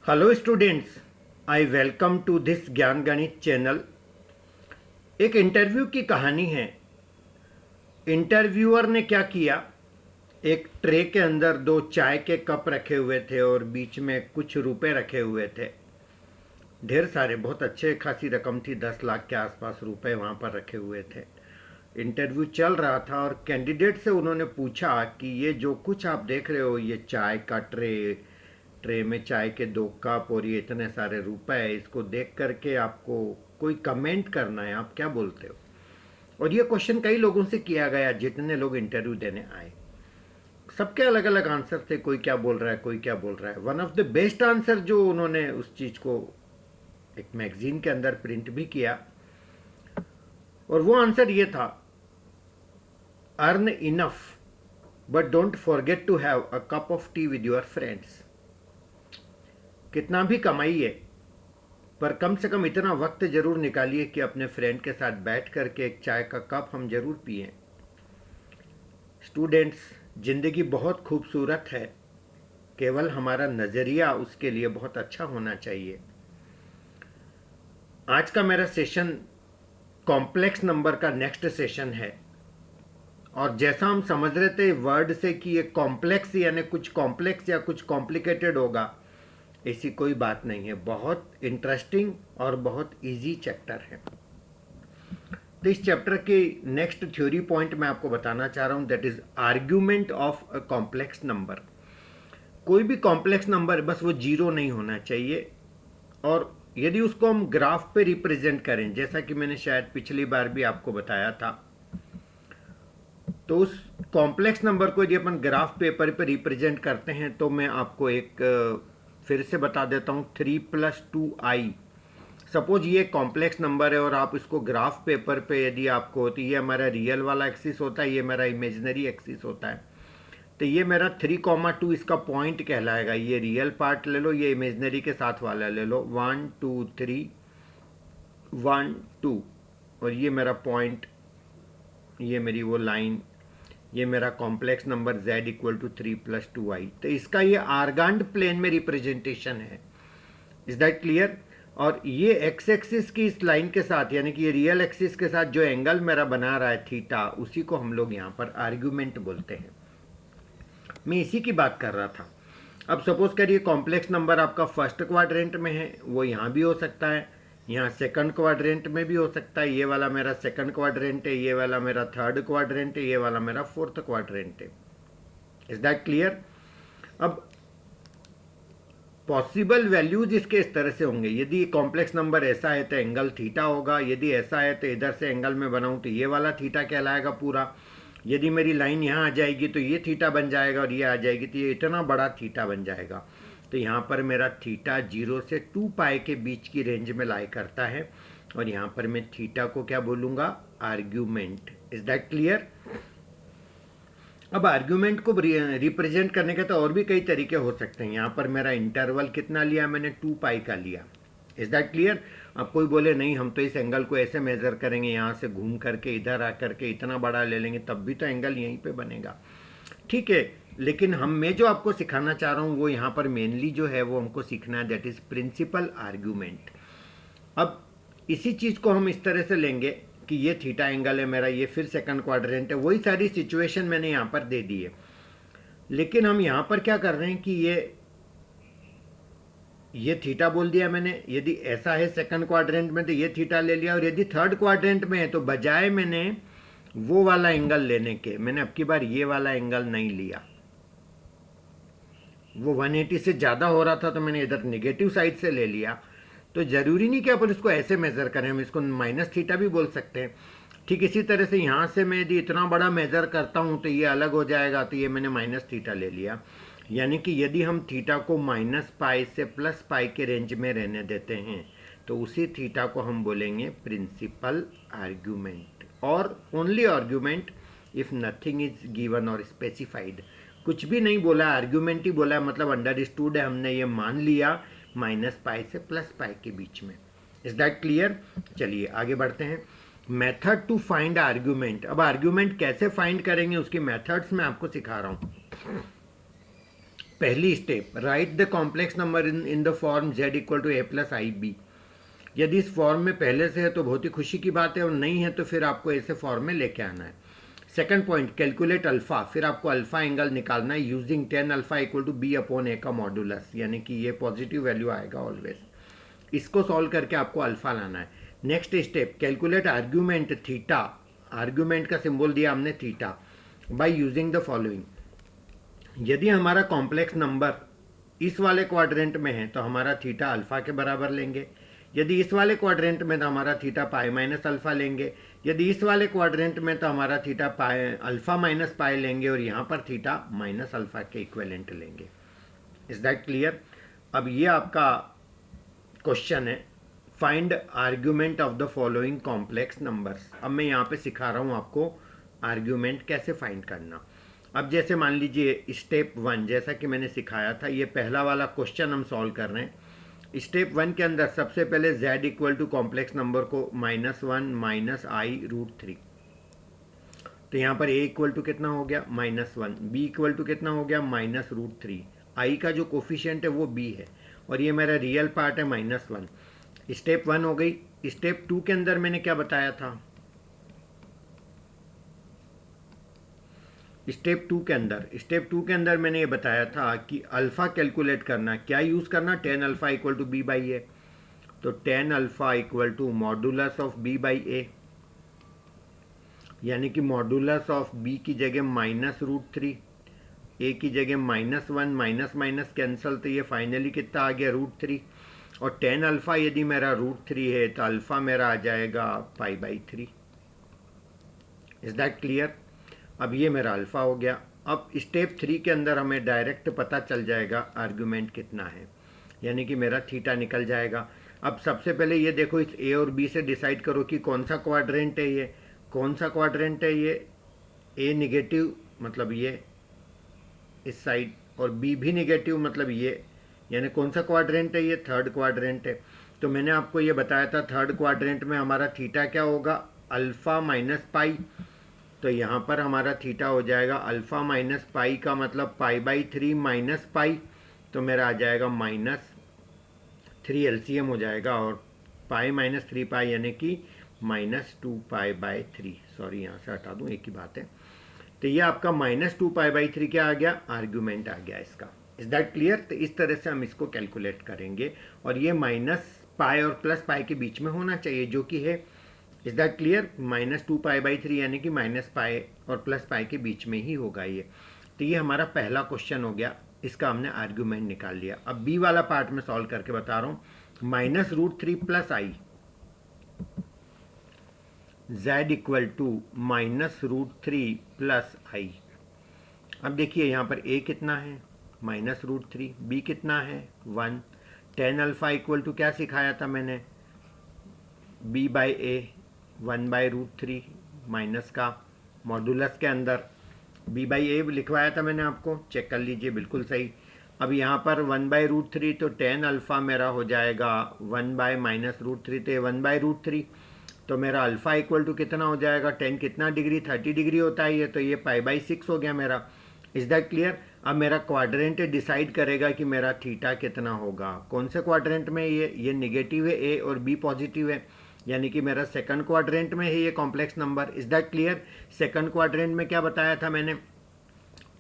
Hello students, I welcome to this Gyan Ganit channel. एक interview की कहानी है। इंटरव्यूअर ने क्या किया, एक ट्रे के अंदर दो चाय के कप रखे हुए थे और बीच में कुछ रुपए रखे हुए थे। ढेर सारे, बहुत अच्छे खासी रकम थी, 10 लाख के आसपास रुपए वहाँ पर रखे हुए थे। इंटरव्यू चल रहा था और कैंडिडेट से उन्होंने पूछा कि ये जो कुछ आप देख रहे हो, ये चाय का ट्रे में चाय के दो कप और ये इतने सारे रुपए, इसको देख करके आपको कोई कमेंट करना है, आप क्या बोलते हो? और ये क्वेश्चन कई लोगों से किया गया, जितने लोग इंटरव्यू देने आए। सबके अलग अलग आंसर थे, कोई क्या बोल रहा है, कोई क्या बोल रहा है। One of the best answer जो उन्होंने उस चीज को एक मैगजीन के अंदर प्रिंट भी किया, और वो आंसर ये था, earn enough but don't forget to have a cup of tea with your friends. कितना भी कमाइए, पर कम से कम इतना वक्त जरूर निकालिए कि अपने फ्रेंड के साथ बैठ करके एक चाय का कप हम जरूर पिए। स्टूडेंट्स, जिंदगी बहुत खूबसूरत है, केवल हमारा नजरिया उसके लिए बहुत अच्छा होना चाहिए। आज का मेरा सेशन कॉम्प्लेक्स नंबर का नेक्स्ट सेशन है, और जैसा हम समझ रहे थे वर्ड से कि ये कॉम्प्लेक्स यानी कुछ कॉम्प्लेक्स या कुछ कॉम्प्लिकेटेड होगा, ऐसी कोई बात नहीं है। बहुत इंटरेस्टिंग और बहुत इजी चैप्टर है। तो इस चैप्टर के नेक्स्ट थ्योरी पॉइंट मैं आपको बताना चाह रहा हूं, that is argument of a complex number. कोई भी कॉम्प्लेक्स नंबर बस वो जीरो नहीं होना चाहिए, और यदि उसको हम ग्राफ पे रिप्रेजेंट करें, जैसा कि मैंने शायद पिछली बार भी आपको बताया था, तो उस कॉम्प्लेक्स नंबर को यदि अपन ग्राफ पेपर पे रिप्रेजेंट करते हैं, तो मैं आपको एक फिर से बता देता हूँ, 3+2i। सपोज ये कॉम्प्लेक्स नंबर है और आप इसको ग्राफ पेपर पे यदि आपको होती, ये हमारा रियल वाला एक्सिस होता है, ये मेरा इमेजिनरी एक्सिस होता है। तो ये मेरा 3,2 इसका पॉइंट कहलाएगा। ये रियल पार्ट ले लो, ये इमेजिनरी के साथ वाला ले लो, 1 2 3 1 2, और ये मेरा पॉइंट, ये मेरी वो लाइन, ये मेरा complex number z equal to 3+2i। तो इसका ये आर्गांड प्लेन में रिप्रेजेंटेशन है। Is that clear? और ये एक्स एक्सिस की इस लाइन के साथ, यानी कि ये रियल एक्सिस के साथ जो एंगल मेरा बना रहा है थीटा, उसी को हम लोग यहाँ पर आर्ग्यूमेंट बोलते हैं। मैं इसी की बात कर रहा था। अब सपोज करिए कॉम्प्लेक्स नंबर आपका फर्स्ट क्वाड्रेंट में है, वो यहाँ भी हो सकता है, यहाँ सेकंड क्वाड्रेंट में भी हो सकता है। ये वाला मेरा सेकंड क्वाड्रेंट है, ये वाला मेरा थर्ड क्वाड्रेंट है, ये वाला मेरा फोर्थ क्वाड्रेंट है। Is that clear? अब पॉसिबल वैल्यूज इसके इस तरह से होंगे। यदि कॉम्प्लेक्स नंबर ऐसा है तो एंगल थीटा होगा, यदि ऐसा है तो इधर से एंगल में बनाऊं तो ये वाला थीटा कहलाएगा पूरा। यदि मेरी लाइन यहाँ आ जाएगी तो ये थीटा बन जाएगा, और ये आ जाएगी तो ये इतना बड़ा थीटा बन जाएगा। तो यहाँ पर मेरा थीटा 0 से 2π के बीच की रेंज में लाई करता है, और यहाँ पर मैं थीटा को क्या बोलूँगा? आर्ग्यूमेंट। Is that clear? अब आर्ग्यूमेंट को रिप्रेजेंट करने के तो और भी कई तरीके हो सकते हैं। यहाँ पर मेरा इंटरवल कितना लिया मैंने? 2π का लिया। Is that clear? अब कोई बोले नहीं, हम तो इस एंगल को ऐसे मेजर करेंगे, यहाँ से घूम करके इधर आकर के इतना बड़ा ले लेंगे, तब भी तो एंगल यहीं पे बनेगा। ठीक है, लेकिन मैं जो आपको सिखाना चाह रहा हूँ वो यहाँ पर मेनली जो है वो हमको सीखना है, दैट इज प्रिंसिपल आर्ग्यूमेंट। अब इसी चीज को हम इस तरह से लेंगे कि ये थीटा एंगल है मेरा, ये फिर सेकंड क्वाड्रेंट है, वही सारी सिचुएशन मैंने यहाँ पर दे दी है। लेकिन हम यहाँ पर क्या कर रहे हैं कि ये थीटा बोल दिया मैंने। यदि ऐसा है सेकंड क्वाड्रेंट में तो ये थीटा ले लिया, और यदि थर्ड क्वाड्रेंट में है तो बजाय मैंने वो वाला एंगल लेने के, मैंने अब की बार ये वाला एंगल नहीं लिया। वो 180 से ज्यादा हो रहा था तो मैंने इधर नेगेटिव साइड से ले लिया। तो जरूरी नहीं कि अपन इसको ऐसे मेजर करें, हम इसको माइनस थीटा भी बोल सकते हैं। ठीक इसी तरह से यहाँ से मैं यदि इतना बड़ा मेजर करता हूँ तो ये अलग हो जाएगा, तो ये मैंने माइनस थीटा ले लिया। यानी कि यदि हम थीटा को -π से +π के रेंज में रहने देते हैं तो उसी थीटा को हम बोलेंगे प्रिंसिपल आर्ग्यूमेंट, और only argument if nothing is given और स्पेसिफाइड। कुछ भी नहीं बोला, आर्ग्यूमेंट ही बोला, मतलब अंडरस्टूड है, हमने ये मान लिया -π से +π के बीच में। Is that clear? चलिए आगे बढ़ते हैं। Method to find argument. अब आर्ग्यूमेंट कैसे फाइंड करेंगे उसकी मेथड्स मैं आपको सिखा रहा हूं। पहली step, write the complex number in the form z equal to a plus i b. यदि इस फॉर्म में पहले से है तो बहुत ही खुशी की बात है, और नहीं है तो फिर आपको ऐसे फॉर्म में लेके आना है। सेकंड पॉइंट, कैलकुलेट अल्फा, फिर आपको अल्फा एंगल निकालना है using tan alpha equal to B upon A का मॉडुलस, यानी कि ये पॉजिटिव वैल्यू आएगा ऑलवेज। इसको सॉल्व करके आपको अल्फा लाना है। Next step, calculate argument theta, argument का सिंबल दिया हमने theta, by using the following. यदि हमारा कॉम्प्लेक्स नंबर इस वाले क्वाड्रेंट में है तो हमारा थीटा अल्फा के बराबर लेंगे, यदि इस वाले क्वाड्रेंट में तो हमारा थीटा पाई माइनस अल्फा लेंगे, यदि इस वाले क्वाड्रेंट में तो हमारा theta pi alpha minus pi लेंगे, और यहाँ पर थीटा माइनस अल्फा के इक्विवेलेंट लेंगे। Is that clear? अब ये आपका क्वेश्चन है, find argument of the following complex numbers. अब मैं यहाँ पे सिखा रहा हूँ आपको आर्ग्यूमेंट कैसे फाइंड करना। अब जैसे मान लीजिए स्टेप 1, जैसा कि मैंने सिखाया था, ये पहला वाला क्वेश्चन हम सॉल्व कर रहे हैं। स्टेप 1 के अंदर सबसे पहले z equal to complex number को -1 माइनस आई रूट 3, तो यहाँ पर a इक्वल टू कितना हो गया -1, b इक्वल टू कितना हो गया -√3, i का जो कोफिशिएंट है वो b है, और ये मेरा रियल पार्ट है -1। स्टेप 1 हो गई। स्टेप 2 के अंदर मैंने क्या बताया था, स्टेप 2 के अंदर मैंने ये बताया था कि अल्फ़ा कैलकुलेट करना, क्या यूज़ करना, tan alpha equal to B by A, तो tan alpha equal to modulus of B by A, यानी कि मॉडुलस ऑफ बी की जगह -√3, ए की जगह -1, माइनस माइनस कैंसल, तो ये फाइनली कितना आ गया √3, और टेन अल्फ़ा यदि मेरा √3 है तो अल्फ़ा मेरा आ जाएगा π/3। Is that clear? अब ये मेरा अल्फ़ा हो गया। अब स्टेप 3 के अंदर हमें डायरेक्ट पता चल जाएगा आर्गुमेंट कितना है, यानी कि मेरा थीटा निकल जाएगा। अब सबसे पहले ये देखो, इस ए और बी से डिसाइड करो कि कौन सा क्वाड्रेंट है ये, कौन सा क्वाड्रेंट है ये, ए निगेटिव मतलब ये इस साइड, और बी भी निगेटिव मतलब ये, यानी कौन सा क्वाड्रेंट है ये, थर्ड क्वाड्रेंट है। तो मैंने आपको ये बताया था थर्ड क्वाड्रेंट में हमारा थीटा क्या होगा, अल्फ़ा माइनस पाई, तो यहाँ पर हमारा थीटा हो जाएगा अल्फ़ा माइनस पाई का मतलब π/3 माइनस पाई, तो मेरा आ जाएगा -3 LCM हो जाएगा, और पाई माइनस 3 पाई यानी कि -2π/3, सॉरी यहाँ से हटा दूँ, एक ही बात है। तो ये आपका -2π/3 क्या आ गया, आर्ग्यूमेंट आ गया इसका। Is that clear? तो इस तरह से हम इसको कैलकुलेट करेंगे, और ये -π और +π के बीच में होना चाहिए, जो कि है। Is that clear? -2π/3 यानी कि -π और +π के बीच में ही होगा ये। तो ये हमारा पहला क्वेश्चन हो गया, इसका हमने आर्ग्यूमेंट निकाल लिया। अब बी वाला पार्ट में सॉल्व करके बता रहा हूँ, -√3 + i, z equal to -√3 + i। अब देखिए यहाँ पर a कितना है -√3, b कितना है 1, टेन अल्फ़ा इक्वल टू क्या सिखाया था मैंने, b/a 1/√3 माइनस का मॉडुलस के अंदर b/a लिखवाया था मैंने आपको, चेक कर लीजिए, बिल्कुल सही। अब यहाँ पर 1/√3, तो टेन अल्फ़ा मेरा हो जाएगा 1/-√3, तो 1/√3, तो मेरा अल्फ़ा इक्वल टू कितना हो जाएगा, 10 कितना डिग्री, 30 डिग्री होता है ये, तो ये π/6 हो गया मेरा। Is that clear? अब मेरा क्वाड्रेंट डिसाइड करेगा कि मेरा थीटा कितना होगा, कौन से क्वाड्रेंट में, ये निगेटिव है ए और बी पॉजिटिव है, यानी कि मेरा सेकंड क्वाड्रेंट में है ये complex number. Is that clear? Second quadrant में क्या बताया था मैंने,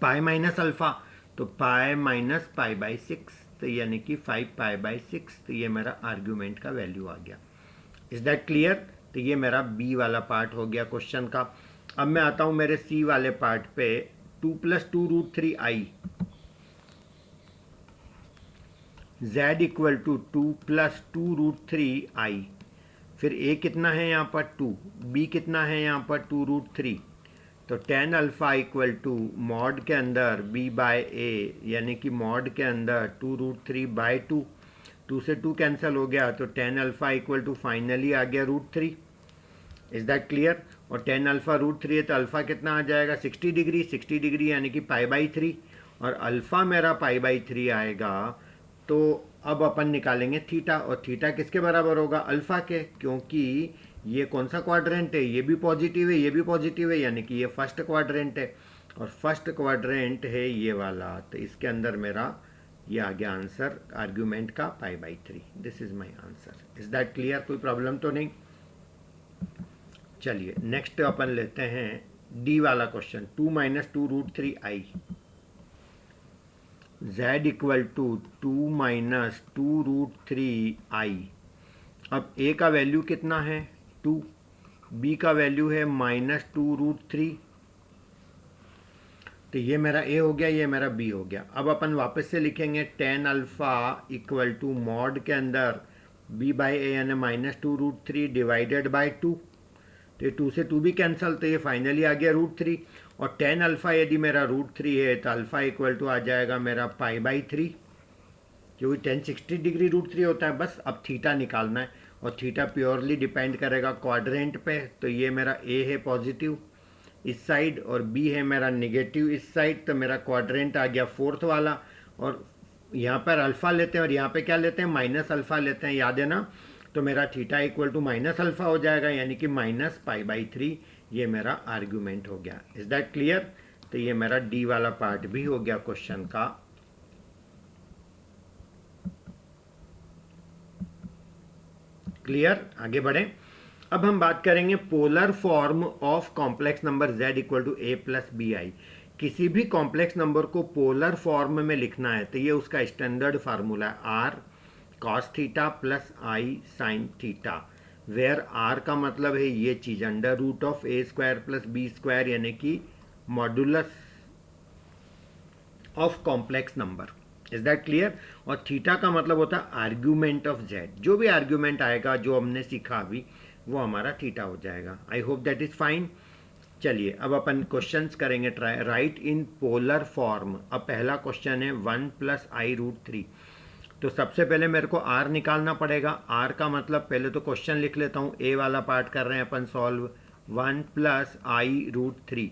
पाई माइनस अल्फ़ा, तो पाई माइनस π/6, तो यानी कि 5π/6, तो ये मेरा आर्ग्यूमेंट का वैल्यू आ गया। Is that clear? तो ये मेरा बी वाला पार्ट हो गया क्वेश्चन का। अब मैं आता हूँ मेरे सी वाले पार्ट पे, 2 + 2√3i, z equal to 2 + 2√3i, फिर a कितना है यहाँ पर 2, b कितना है यहाँ पर 2√3, तो tan alpha equal to mod के अंदर b/a, यानी कि मॉड के अंदर 2√3/2, 2 से 2 कैंसिल हो गया, तो tan alpha equal to finally आ गया √3। Is that clear? और टेन अल्फ़ा √3 है तो अल्फ़ा कितना आ जाएगा 60 डिग्री, 60 डिग्री यानी कि π/3, और अल्फ़ा मेरा π/3 आएगा। तो अब अपन निकालेंगे थीटा, और थीटा किसके बराबर होगा, अल्फ़ा के, क्योंकि ये कौन सा क्वाड्रेंट है, ये भी पॉजिटिव है, ये भी पॉजिटिव है, यानी कि ये फर्स्ट क्वाड्रेंट है। और फर्स्ट क्वाड्रेंट है ये वाला, तो इसके अंदर मेरा ये आ गया आंसर आर्ग्यूमेंट का π/3। This is my answer. Is that clear? कोई प्रॉब्लम तो नहीं? चलिए नेक्स्ट अपन लेते हैं डी वाला question. 2 - 2 √3i z equal to 2 - 2 √3i। अब a का वैल्यू कितना है 2, b का वैल्यू है -2 √3, तो ये मेरा a हो गया, ये मेरा b हो गया। अब अपन वापस से लिखेंगे tan alpha equal to mod के अंदर b/a यानी -2 √3 डिवाइडेड बाय 2, तो ये 2 से 2 भी कैंसिल, तो ये फाइनली आ गया √3। और tan अल्फ़ा यदि मेरा √3 है तो अल्फ़ा इक्वल टू आ जाएगा मेरा π/3, क्योंकि tan 60 डिग्री √3 होता है। बस अब थीटा निकालना है, और थीटा प्योरली डिपेंड करेगा क्वाड्रेंट पे। तो ये मेरा a है पॉजिटिव इस साइड और b है मेरा नेगेटिव इस साइड, तो मेरा क्वाड्रेंट आ गया फोर्थ वाला। और यहाँ पर अल्फ़ा लेते हैं और यहाँ पे क्या लेते हैं माइनस अल्फ़ा लेते हैं, याद है ना। तो मेरा theta equal to minus alpha हो जाएगा, यानी कि -π/3। ये मेरा आर्ग्यूमेंट हो गया। Is that clear? तो ये मेरा डी वाला पार्ट भी हो गया क्वेश्चन का। क्लियर? आगे बढ़ें। अब हम बात करेंगे polar form of complex number z equal to a + bi। किसी भी कॉम्प्लेक्स नंबर को पोलर फॉर्म में लिखना है तो ये उसका स्टैंडर्ड फार्मूला है r cos theta + i sin theta, where r का मतलब है ये चीज़ √a² + b² यानी कि modulus of complex number. Is that clear? और थीटा का मतलब होता है आर्ग्यूमेंट ऑफ z। जो भी आर्ग्यूमेंट आएगा जो हमने सीखा अभी वो हमारा थीटा हो जाएगा। I hope that is fine. चलिए अब अपन क्वेश्चंस करेंगे try. Right in polar form. अब पहला क्वेश्चन है 1 + i √3। तो सबसे पहले मेरे को r निकालना पड़ेगा। r का मतलब पहले तो क्वेश्चन लिख लेता हूँ, a वाला पार्ट कर रहे हैं अपन सॉल्व। 1 + i √3,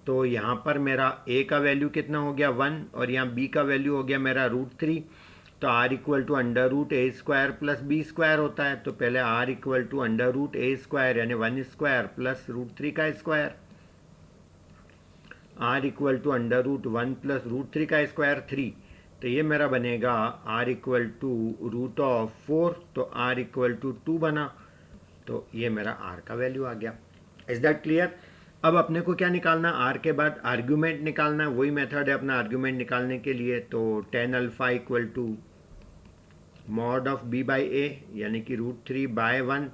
तो यहाँ पर मेरा a का वैल्यू कितना हो गया 1, और यहाँ b का वैल्यू हो गया मेरा √3। तो r equal to √a² + b² होता है। तो पहले r इक्वल टू √a² यानी 1² प्लस √3 का स्क्वायर, r इक्वल टू √1 + √3 का स्क्वायर 3। तो ये मेरा बनेगा r इक्वल टू √4, तो r इक्वल टू 2 बना। तो ये मेरा r का वैल्यू आ गया। Is that clear? अब अपने को क्या निकालना, r के बाद आर्ग्यूमेंट निकालना है। वही मेथड है अपना आर्ग्यूमेंट निकालने के लिए। तो tan alpha equal to mod of b/a यानी कि √3/1,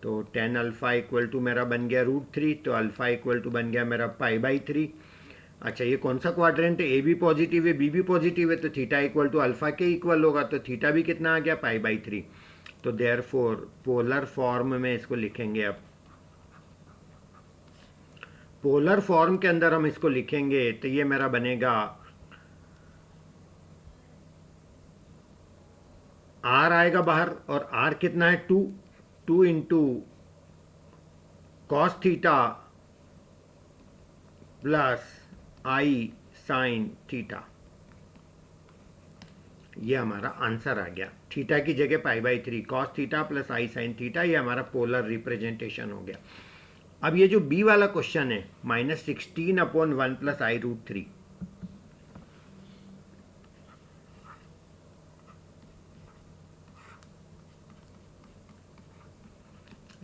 तो tan अल्फ़ा इक्वल टू मेरा बन गया √3, तो अल्फ़ा इक्वल टू बन गया मेरा π/3। अच्छा ये कौन सा क्वाड्रेंट है, a भी पॉजिटिव है b भी पॉजिटिव है, तो थीटा इक्वल टू अल्फ़ा के इक्वल होगा, तो थीटा भी कितना आ गया π/3। तो देयरफॉर पोलर फॉर्म में इसको लिखेंगे। अब पोलर फॉर्म के अंदर हम इसको लिखेंगे तो ये मेरा बनेगा r आएगा बाहर, और r कितना है 2 into cos theta plus i sin theta. ये हमारा आंसर आ गया। थीटा की जगह π/3 cos theta plus i sin theta, ये हमारा पोलर रिप्रेजेंटेशन हो गया। अब ये जो b वाला क्वेश्चन है -16/1 + i √3,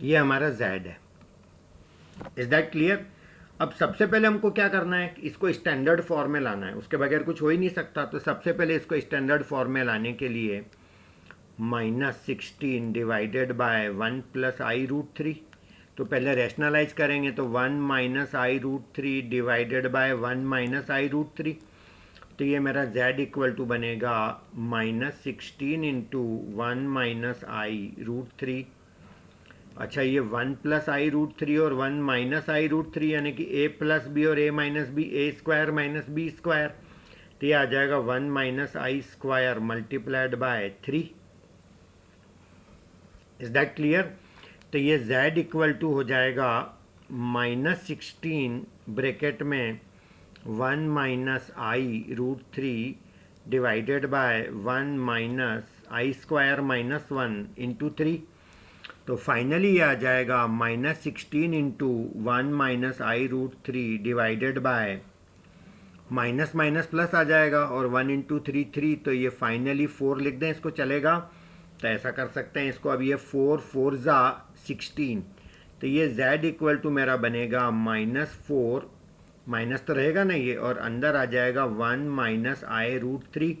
ये हमारा z है। Is that clear? अब सबसे पहले हमको क्या करना है, इसको स्टैंडर्ड फॉर्म में लाना है, उसके बगैर कुछ हो ही नहीं सकता। तो सबसे पहले इसको स्टैंडर्ड फॉर्म में लाने के लिए -16 डिवाइडेड बाय 1 + i √3, तो पहले रैशनलाइज करेंगे तो 1 - i √3 डिवाइडेड बाय 1 - i √3, तो ये मेरा z इक्वल टू बनेगा -16 इंटू 1 - i √3। अच्छा ये 1 + i √3 और 1 - i √3 यानी कि a + b और a - b, a² - b², तो ये आ जाएगा 1 - i² multiplied by 3। Is that clear? तो ये z इक्वल टू हो जाएगा -16 ब्रैकेट में 1 - i √3 divided bye 1 - i² - 1 into 3। तो फाइनली ये आ जाएगा -16 into 1 - i √3 divided by minus minus plus आ जाएगा, और 1 इंटू 3 3, तो ये फाइनली 4 लिख दें इसको, चलेगा? तो ऐसा कर सकते हैं इसको। अब ये 4 4 ज़ा 16, तो ये z इक्वल टू मेरा बनेगा -4, माइनस तो रहेगा ना ये, और अंदर आ जाएगा 1 माइनस आई रूट 3,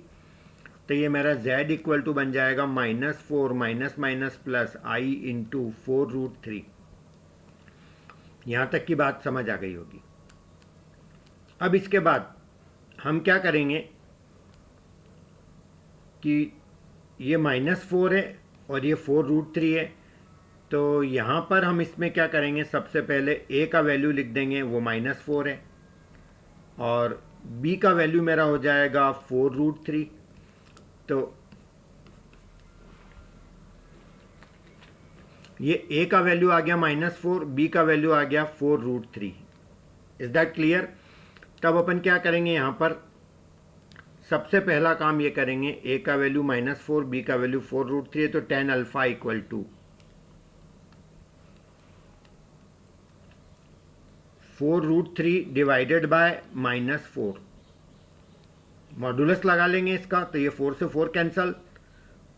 तो ये मेरा z इक्वल टू बन जाएगा -4 माइनस माइनस प्लस आई इंटू 4 रूट 3। यहाँ तक की बात समझ आ गई होगी। अब इसके बाद हम क्या करेंगे कि ये -4 है और ये 4 रूट 3 है, तो यहाँ पर हम इसमें क्या करेंगे, सबसे पहले a का वैल्यू लिख देंगे, वो -4 है, और b का वैल्यू मेरा हो जाएगा 4 रूट 3। तो ये a का वैल्यू आ गया -4, b का वैल्यू आ गया 4 रूट 3। Is that clear? तब अपन क्या करेंगे, यहाँ पर सबसे पहला काम ये करेंगे, a का वैल्यू -4, b का वैल्यू 4 रूट 3 है, तो tan alpha equal to 4 root 3 divided by -4, modulus लगा लेंगे इसका, तो ये 4 से 4 कैंसल,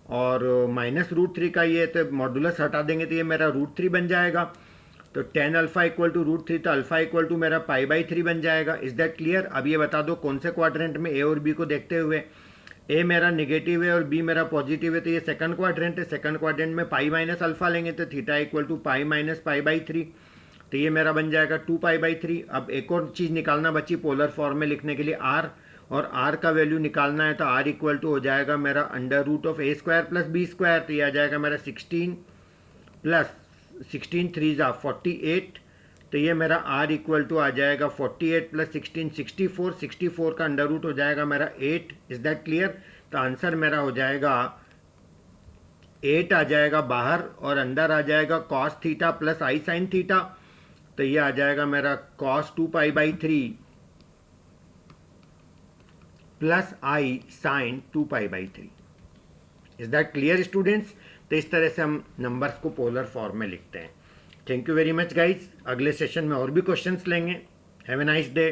और -√3 का ये, तो मॉडुलस हटा देंगे तो ये मेरा √3 बन जाएगा। तो tan अल्फा इक्वल टू √3, तो अल्फा इक्वल टू मेरा π/3 बन जाएगा। Is that clear? अब ये बता दो कौन से क्वाड्रेंट में, a और b को देखते हुए। a मेरा नेगेटिव है और b मेरा पॉजिटिव है, तो ये सेकंड क्वाड्रेंट है। सेकंड क्वाड्रेंट में पाई माइनस अल्फा लेंगे, तो theta equal to pi minus π/3, तो ये मेरा बन जाएगा 2π/3। अब एक और चीज़ निकालना बची पोलर फॉर्म में लिखने के लिए, r, और r का वैल्यू निकालना है, तो r इक्वल टू हो जाएगा मेरा √a² + b², तो ये आ जाएगा मेरा 16 प्लस 16 3 ज़ा 48, तो ये मेरा r इक्वल टू आ जाएगा 48 + 16 64, 64 का √ हो जाएगा मेरा 8। Is that clear? तो आंसर मेरा हो जाएगा 8 आ जाएगा बाहर, और अंदर आ जाएगा cos theta plus i sine theta, तो ये आ जाएगा मेरा cos 2π/3 plus i sine 2π/3। Is that clear students? तो इस तरह से हम नंबर्स को पोलर फॉर्म में लिखते हैं। Thank you very much guys. अगले सेशन में और भी क्वेश्चंस लेंगे। Have a nice day.